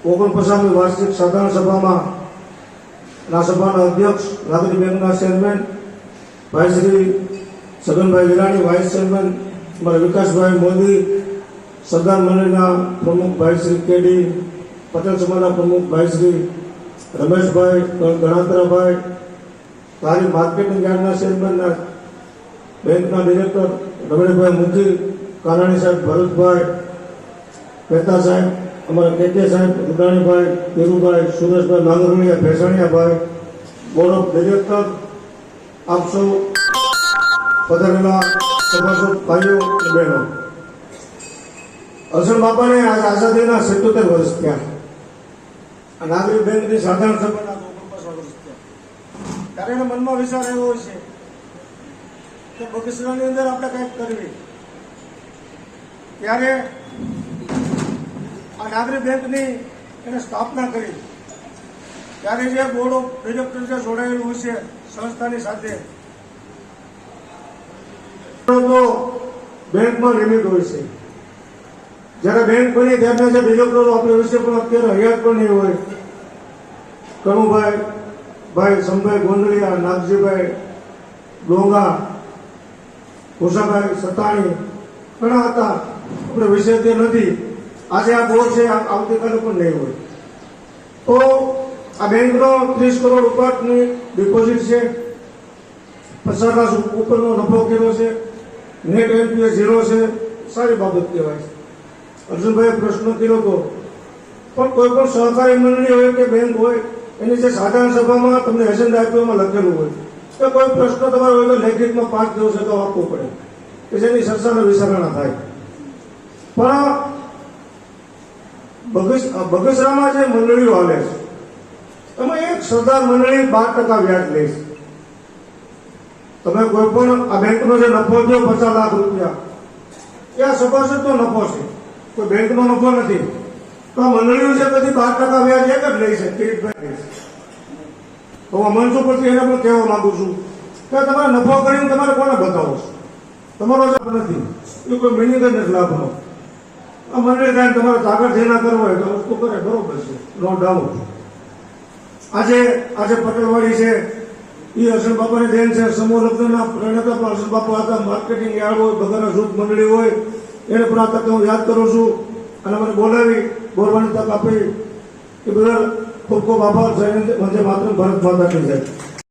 49મી વાર્ષિક સાધારણ સભામાં સભાના અધ્યક્ષ નાગરિક બેંકના ચેરમેન ભાઈ શ્રી છગનભાઈ વિરાણી, વાઇસ ચેરમેન અમારા વિકાસભાઈ મોદી, સરદાર મંડળના પ્રમુખ ભાઈ શ્રી કેડી પટેલ, સમાજના પ્રમુખ ભાઈ શ્રી રમેશભાઈ ગણાત્રાભાઈ, તારી માર્કેટિંગ યાર્ડના ચેરમેનના બેંકના ડિરેક્ટર રમણીભાઈ મુખી, કાનાણી સાહેબ ભરતભાઈ, મહેતા સાહેબ, અમારા કે સાહેબ, Rudanibhai, Dhirubhai, Sureshbhai Mangroliya, Bhesaniyabhai, board of director, આપ સૌ પધારેલા સભાસદ ભાઈઓ અને બહેનો, અસલ બાપાને આજે આઝાદીના 77 વર્ષ થયા. નાગરિક બેંકની સાધારણ સભાના 49 વર્ષ થયા. ત્યારે એના મનમાં વિચાર એવો હોય છે કે બગસરાની અંદર આપણે કંઈક કરવી. ત્યારે આ નાગરિક બેંકની એને સ્થાપના કરી. ત્યારે જે બોર્ડ ઓફ ડિરેક્ટર જે જોડાયેલું હોય છે સંસ્થાની સાથે, તો બેંકમાં લિમિટ હોય છે. જયારે બેંક બની ત્યારના જે ડિરેક્ટરો આપણે વિશે પણ અત્યારે હયાત પણ નહીં હોય. કનુભાઈ, ભાઈ સમભાઈ ગોંડલિયા, નાગજીભાઈ ડોંગા, ભૂષાભાઈ સતાણી ઘણા હતા. આપણે વિષય તે નથી. આજે આ બોર્ડ છે, આવતીકાલે પણ નહીં હોય. તો આ બેંકનો 30 કરોડ ઉપરની ડિપોઝિટ છે, 50 લાખ ઉપરનો નફો કર્યો છે, નેટ એનપીએ 0 છે. સારી બાબત કહેવાય છે. અર્જુનભાઈએ પ્રશ્ન કર્યો હતો, પણ કોઈ પણ સહકારી મંડળી હોય કે બેંક હોય, એની જે સાધારણ સભામાં તમને એજન્ડા આપ્યો એમાં લખેલું હોય કે કોઈ પ્રશ્ન તમારો હોય તો લેખિતમાં 5 દિવસે તો આપવો પડે કે જેની ચર્ચાને વિચારણા થાય. પણ બગસરામાં જે મંડળીઓ હાલે છે એમાં એક સરદાર મંડળી 12% વ્યાજ લે છે. તમે કોઈ પણ આ બેંકનો જે નફો થયો 50 લાખ રૂપિયા, એ આ સભાસદનો નફો છે, કોઈ બેંકનો નફો નથી. તો આ મંડળીઓ છે બધી 12% વ્યાજ એક જ લે છે, કિરીટભાઈ લે છે. તો હું મંચ ઉપરથી એને પણ કહેવા માંગુ છું કે તમારે નફો કરીને તમારે કોને બતાવો છો? તમારો લાભ નથી, એ કોઈ મિનિંગ જ નથી લાભનો. આ મંડળી થાય તમારે તાકતથી ના કરવો હોય તો વસ્તુ કરે, બરોબર છે, નો ડાઉટ. આજે પટેલવાડી છે એ અસલ બાપાની દેન છે. સમૂહ લગ્નના પ્રણેતા પણ અસલ બાપા હતા. માર્કેટિંગ યાર્ડ હોય, બધાના જૂથ મંડળી હોય, એને પણ આ તકે હું યાદ કરું છું. અને મને બોલાવી બોલવાની તક આપી એ બદલ ખૂબ ખૂબ આભાર. જય હિન્દ, વંદે માતરમ, ભારત માતા કી જય.